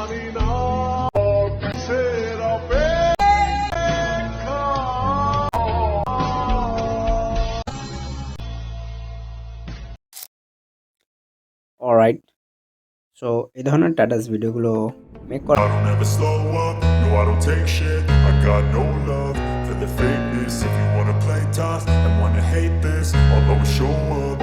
Alright, so এই ধরনের টাটাস ভিডিওগুলো মেক করা। I don't ever slow up, no I don't take shit. I got no love for the fakeness. If you wanna play tough and wanna hate this, I'll always show up.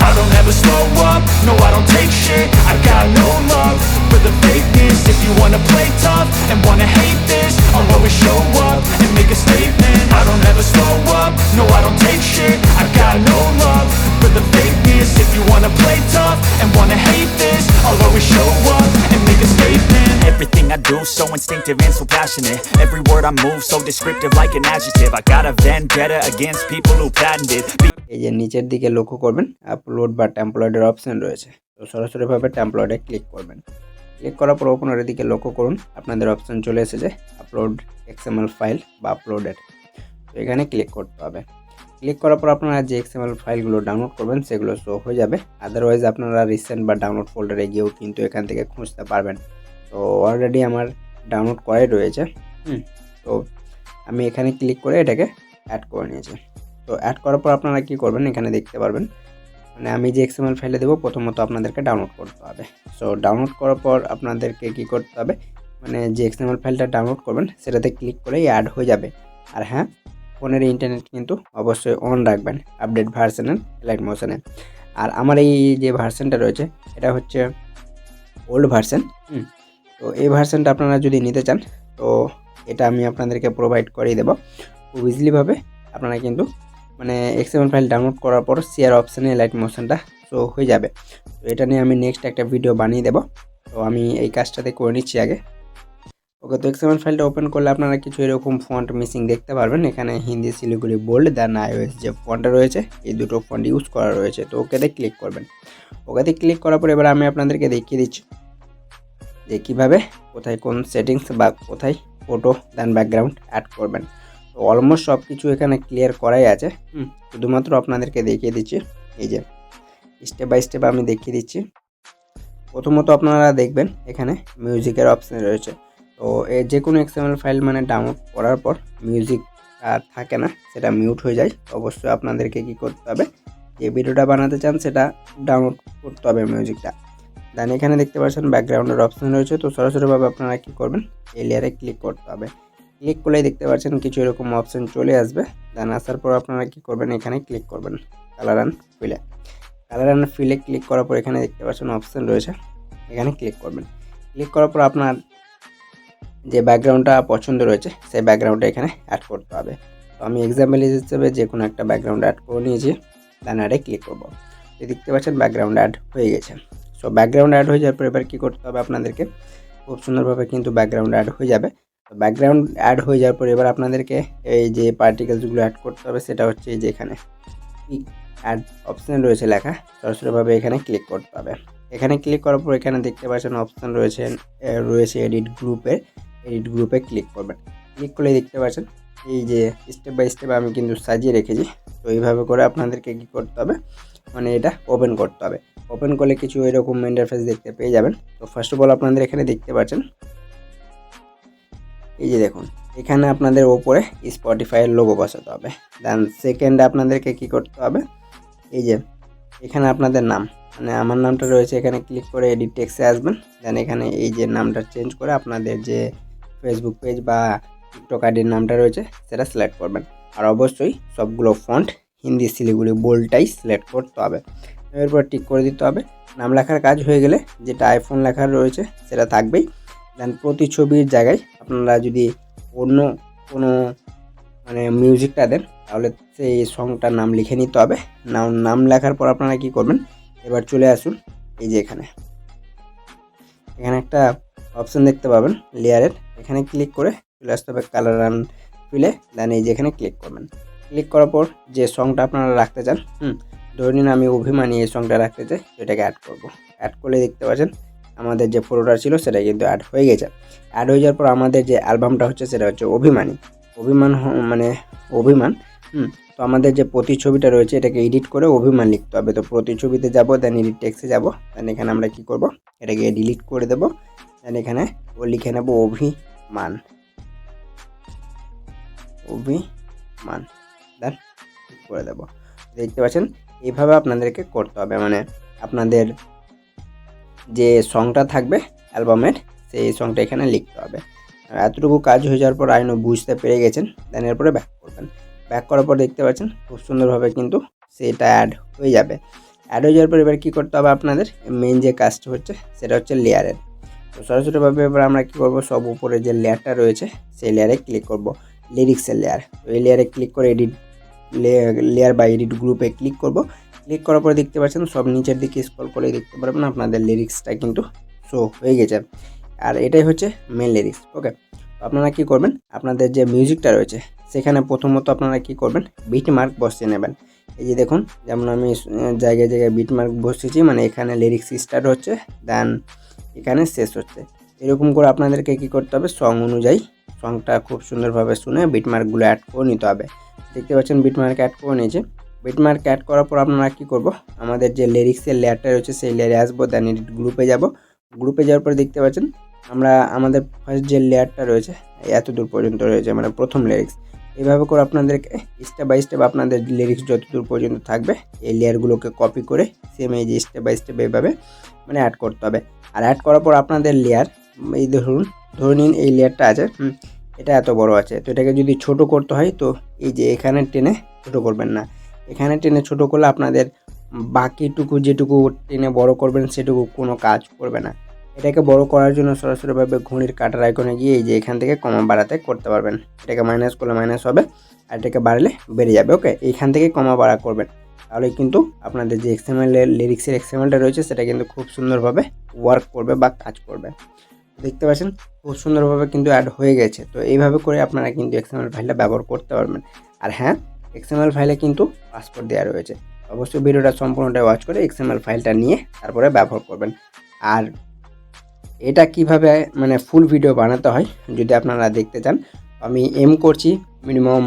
I don't ever slow up, no I don't take shit. I got no love for the fakeness. If you wanna play tough and wanna hate this, I'll always show up and make a statement. I don't ever slow up, no I don't take shit. I got no love for the fakeness. If you wanna play tough and wanna hate this, I'll always show up and make a statement. Everything I do so instinctive and so passionate. Every word I move so descriptive like an adjective. I got a vendetta against people who patented. এই যে নিচের দিকে লক্ষ্য করবেন upload বা টেমপ্লেটের option রয়েছে, তো সরাসরিভাবে টেমপ্লেটে click করবেন। ক্লিক করার পর ওপেনের দিকে লক্ষ্য করুন, আপনাদের অপশন চলে এসেছে আপলোড এক্সএমএল ফাইল বা আপলোডেড। তো এখানে ক্লিক করতে হবে। ক্লিক করার পর আপনারা যে এক্সএমএল ফাইলগুলো ডাউনলোড করবেন সেগুলো শো হয়ে যাবে। আদারওয়াইজ আপনারা রিসেন্ট বা ডাউনলোড ফোল্ডারে গিয়েও কিন্তু এখান থেকে খুঁজতে পারবেন। তো অলরেডি আমার ডাউনলোড করাই রয়েছে। তো আমি এখানে ক্লিক করে এটাকে অ্যাড করে নিয়েছি। তো অ্যাড করার পর আপনারা কি করবেন এখানে দেখতে পারবেন, মানে আমি যে এক্সএমএল ফাইলে দেবো প্রথমত আপনাদেরকে ডাউনলোড করতে হবে। সো ডাউনলোড করার পর আপনাদেরকে কি করতে হবে, মানে যে এক্সএমএল ফাইলটা ডাউনলোড করবেন সেটাতে ক্লিক করেই অ্যাড হয়ে যাবে। আর হ্যাঁ, ফোনের ইন্টারনেট কিন্তু অবশ্যই অন রাখবেন আপডেট ভার্সনের লাইট মোশনে। আর আমার এই যে ভার্সনটা রয়েছে এটা হচ্ছে ওল্ড ভার্সন। তো এই ভার্সনটা আপনারা যদি নিতে চান তো এটা আমি আপনাদেরকে প্রোভাইড করিয়ে দেবো খুব ইজিলিভাবে। আপনারা কিন্তু মানে এক্সএমএল ফাইল ডাউনলোড করার পর শেয়ার অপশানে লাইট মোশনটা শো হয়ে যাবে। তো এটা নিয়ে আমি নেক্সট একটা ভিডিও বানিয়ে দেবো। তো আমি এই কাজটাতে করে নিচ্ছি আগে। ওকে, তো এক্সএমএল ফাইলটা ওপেন করলে আপনারা কিছু এরকম ফন্ট মিসিং দেখতে পারবেন। এখানে হিন্দি শিলিগুড়ি বোল্ড দেন iOS যে ফন্টটা রয়েছে এই দুটো ফন্ট ইউজ করা রয়েছে। তো ওকেতে ক্লিক করবেন। ওকেতে ক্লিক করার পর এবার আমি আপনাদেরকে দেখিয়ে দিচ্ছি যে কীভাবে কোথায় কোন সেটিংস বা কোথায় ফটো দেন ব্যাকগ্রাউন্ড অ্যাড করবেন। তো অলমোস্ট সব কিছু এখানে ক্লিয়ার করাই আছে। শুধুমাত্র আপনাদেরকে দেখিয়ে দিচ্ছি, এই যে স্টেপ বাই স্টেপ আমি দেখিয়ে দিচ্ছি। প্রথমত আপনারা দেখবেন এখানে মিউজিকের অপশান রয়েছে। তো যে কোনো এক্সএমএল ফাইল মানে ডাউনলোড করার পর মিউজিক আর থাকে না, সেটা মিউট হয়ে যায়। অবশ্যই আপনাদেরকে কি করতে হবে, যে ভিডিওটা বানাতে চান সেটা ডাউনলোড করতে হবে মিউজিকটা। দেন এখানে দেখতে পাচ্ছেন ব্যাকগ্রাউন্ডের অপশান রয়েছে। তো সরাসরিভাবে আপনারা কি করবেন, এই লেয়ারে ক্লিক করতে হবে। ক্লিক করলেই দেখতে পাচ্ছেন কিছু এরকম অপশান চলে আসবে। দেন আসার পর আপনারা কি করবেন, এখানে ক্লিক করবেন colour and fillet. Colour and fillet click করার পর এখানে দেখতে পাচ্ছেন অপশান রয়েছে, এখানে ক্লিক করবেন। ক্লিক করার পর আপনার যে ব্যাকগ্রাউন্ডটা পছন্দ রয়েছে সেই ব্যাকগ্রাউন্ডটা এখানে অ্যাড করতে হবে। তো আমি এক্সাম্পল হিসেবে যে কোনো একটা ব্যাকগ্রাউন্ড অ্যাড করে নিয়েছি। দেন অ্যাডে ক্লিক করবো। দেখতে পাচ্ছেন ব্যাকগ্রাউন্ড অ্যাড হয়ে গেছে। সো ব্যাকগ্রাউন্ড অ্যাড হয়ে যাওয়ার পর এবার কী করতে হবে আপনাদেরকে, খুব সুন্দরভাবে কিন্তু ব্যাকগ্রাউন্ড অ্যাড হয়ে যাবে। তো ব্যাকগ্রাউন্ড অ্যাড হয়ে যাওয়ার পর এবার আপনাদেরকে এই যে পার্টিকেলসগুলো অ্যাড করতে হবে, সেটা হচ্ছে এই যে এখানে পিক অ্যাড অপশান রয়েছে লেখা, সরাসরিভাবে এখানে ক্লিক করতে হবে। এখানে ক্লিক করার পর এখানে দেখতে পাচ্ছেন অপশান রয়েছে এডিট গ্রুপে ক্লিক করবেন। ক্লিক করলে দেখতে পাচ্ছেন এই যে স্টেপ বাই স্টেপ আমি কিন্তু সাজিয়ে রেখেছি। তো এইভাবে করে আপনাদেরকে কী করতে হবে, মানে এটা ওপেন করতে হবে। ওপেন করলে কিছু এরকম ইন্টারফেস দেখতে পেয়ে যাবেন। তো ফার্স্ট অফ অল আপনাদের এখানে দেখতে পাচ্ছেন এই যে দেখুন, এখানে আপনাদের ওপরে স্পটিফাইয়ের লোগো বসাতে হবে। দেন সেকেন্ডে আপনাদেরকে কি করতে হবে, এই যে এখানে আপনাদের নাম, মানে আমার নামটা রয়েছে, এখানে ক্লিক করে এডিট টেক্সটে আসবেন। দেন এখানে এই যে নামটা চেঞ্জ করে আপনাদের যে ফেসবুক পেজ বা টিকটক আইডির নামটা রয়েছে সেটা সিলেক্ট করবেন। আর অবশ্যই সবগুলো ফন্ট হিন্দি শিলিগুড়ি বোল্ডটাই সিলেক্ট করতে হবে। এরপর টিক করে দিতে হবে। নাম লেখার কাজ হয়ে গেলে যেটা আইফোন লেখা রয়েছে সেটা থাকবেই। দেন প্রতি ছবির জায়গায় আপনারা যদি অন্য কোনো মানে মিউজিকটা দেন তাহলে সেই সংটার নাম লিখে নিতে হবে। নাম লেখার পর আপনারা কি করবেন, এবার চলে আসুন এই যে এখানে একটা অপশান দেখতে পাবেন লেয়ারের, এখানে ক্লিক করে চলে আসতে হবে কালার অ্যান্ড ফিলে। দেন এই যে এখানে ক্লিক করবেন। ক্লিক করার পর যে সংটা আপনারা রাখতে চান, ধরে নিন আমি অভিমানী এই সংটা রাখতে চাই, এটাকে অ্যাড করব। অ্যাড করলে দেখতে পাচ্ছেন আমাদের যে ফটোটা ছিল সেটা কিন্তু অ্যাড হয়ে গেছে। অ্যাড হয়ে যাওয়ার পর আমাদের যে অ্যালবামটা হচ্ছে সেটা হচ্ছে অভিমান। তো আমাদের যে প্রতিছবিটা রয়েছে এটাকে এডিট করে অভিমান লিখতে হবে। তো প্রতিছবিতে যাব, দেন এডিট টেক্সটে যাব। দেন এখানে আমরা কি করব, এটাকে ডিলিট করে দেব। দেন এখানে ও লিখে নেব অভিমান, দেন করে দেব। দেখতে পাচ্ছেন এইভাবে আপনাদেরকে করতে হবে, মানে আপনাদের যে সংটা থাকবে অ্যালবামের সেই সংটা এখানে লিখতে হবে। এতটুকু কাজ হয়ে যাওয়ার পর আইনও বুঝতে পেরে গেছেন। দেন এরপরে ব্যাক করবেন। ব্যাক করার পর দেখতে পাচ্ছেন খুব সুন্দরভাবে কিন্তু সেটা অ্যাড হয়ে যাবে। অ্যাড হয়ে যাওয়ার পর এবার কী করতে হবে আপনাদের, মেন যে কাজটা হচ্ছে সেটা হচ্ছে লেয়ারের। তো সরাসরিভাবে এবার আমরা কী করব, সব উপরে যে লেয়ারটা রয়েছে সেই লেয়ারে ক্লিক করব, লিরিক্সের লেয়ার। তো এই লেয়ারে ক্লিক করে এডিট লেয়ার বা এডিট গ্রুপে ক্লিক করব। ক্লিক করার পরে দেখতে পাচ্ছেন সব নিচের দিকে স্ক্রল করে দেখতে পারবেন আপনাদের লিরিক্সটা কিন্তু শো হয়ে গেছে। আর এটাই হচ্ছে মেন লিরিক্স। ওকে, তো আপনারা কী করবেন, আপনাদের যে মিউজিকটা রয়েছে সেখানে প্রথমত আপনারা কী করবেন, বিট মার্ক বসিয়ে নেবেন। এই যে দেখুন, যেমন আমি জায়গায় জায়গায় বিট মার্ক বসিয়েছি, মানে এখানে লিরিক্স স্টার্ট হচ্ছে, দেন এখানে শেষ হচ্ছে। এরকম করে আপনাদেরকে কী করতে হবে, সং অনুযায়ী সংটা খুব সুন্দরভাবে শুনে বিট মার্কগুলো অ্যাড করে নিতে হবে। দেখতে পাচ্ছেন বিট মার্ক অ্যাড করে নিয়েছে। বিট মার্ক অ্যাড করার পর আপনারা কী করব, আমাদের যে লিরিক্সের লেয়ারটা রয়েছে সেই লেয়ারে আসবো, দেন এডিট গ্রুপে যাব। গ্রুপে যাওয়ার পরে দেখতে পাচ্ছেন আমরা আমাদের ফার্স্ট যে লেয়ারটা রয়েছে এত দূর পর্যন্ত রয়েছে, মানে প্রথম লিরিক্স। এইভাবে করে আপনাদেরকে স্টেপ বাই স্টেপ আপনাদের লিরিক্স যত দূর পর্যন্ত থাকবে এই লেয়ারগুলোকে কপি করে সেম এই যে স্টেপ বাই স্টেপ এইভাবে মানে অ্যাড করতে হবে। আর অ্যাড করার পর আপনাদের লেয়ার, এই ধরে নিন এই লেয়ারটা আছে, এটা এত বড় আছে, তো এটাকে যদি ছোট করতে হয় তো এই যে এখানে টেনে ছোট করবেন না, এখানে টেনে ছোট করলে আপনাদের বাকিটুকু যেটুকু টেনে বড় করবেন সেটুকু কোনো কাজ করবে না। এটাকে বড় করার জন্য সরাসরিভাবে ঘড়ির কাঁটার আইকনে গিয়ে এই যে এখান থেকে কমা বাড়াতে করতে পারবেন। এটাকে মাইনাস করলে মাইনাস হবে, আর এটাকে বাড়ালে বেড়ে যাবে। ওকে, এইখান থেকে কমা বাড়া করবেন, তাহলে কিন্তু আপনাদের যে এক্সএমএলের লিরিক্সের এক্সএমএলটা রয়েছে সেটা কিন্তু খুব সুন্দরভাবে ওয়ার্ক করবে বা কাজ করবে। দেখতে পাচ্ছেন খুব সুন্দরভাবে কিন্তু অ্যাড হয়ে গেছে। তো এইভাবে করে আপনারা কিন্তু এক্সএমএল ফাইলটা ব্যবহার করতে পারবেন। আর হ্যাঁ, এক্সএমএল ফাইলে কিন্তু পাসওয়ার্ড দেওয়া রয়েছে। অবশ্যই ভিডিওটা সম্পূর্ণটা ওয়াচ করে এক্সএমএল ফাইলটা নিয়ে তারপরে ব্যবহার করবেন। আর এটা কিভাবে মানে ফুল ভিডিও বানাতে হয় যদি আপনারা দেখতে চান, আমি এম করছি মিনিমাম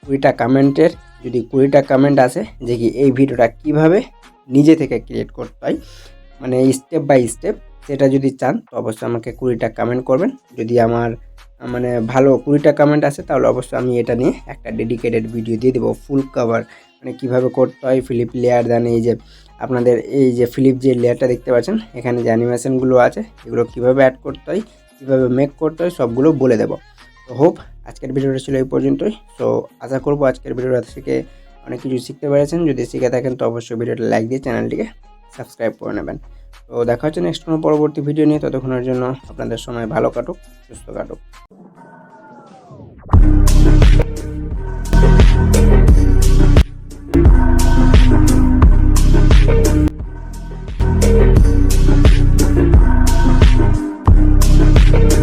20টা কমেন্টের, যদি 20টা কমেন্ট আসে যে কি এই ভিডিওটা কিভাবে নিজে থেকে ক্রিয়েট করতে হয়, মানে স্টেপ বাই স্টেপ, সেটা যদি চান তো অবশ্যই আমাকে 20টা কমেন্ট করবেন। যদি আমার মানে ভালো 20টা কমেন্ট আসে তাহলে অবশ্যই আমি এটা নিয়ে একটা ডেডিকেটেড ভিডিও দিয়ে দেবো, ফুল কভার, মানে কীভাবে করতে হয় ফিলিপ লেয়ার। দেন এই যে আপনাদের এই যে ফিলিপ যে লেয়ারটা দেখতে পাচ্ছেন এখানে যে অ্যানিমেশনগুলো আছে এগুলো কীভাবে অ্যাড করতে হয়, কীভাবে মেক করতে হয় সবগুলো বলে দেবো। তো হোপ আজকের ভিডিওটা ছিল এই পর্যন্তই। সো আশা করবো আজকের ভিডিওটা থেকে অনেক কিছু শিখতে পেরেছেন। যদি শিখে থাকেন তো অবশ্যই ভিডিওটা লাইক দিয়ে চ্যানেলটিকে সাবস্ক্রাইব করে নেবেন। তো দেখা হচ্ছে নেক্সট কোনো পরবর্তী ভিডিও নিয়ে। ততক্ষণের জন্য আপনাদের সময় ভালো কাটুক, সুস্থ কাটুক।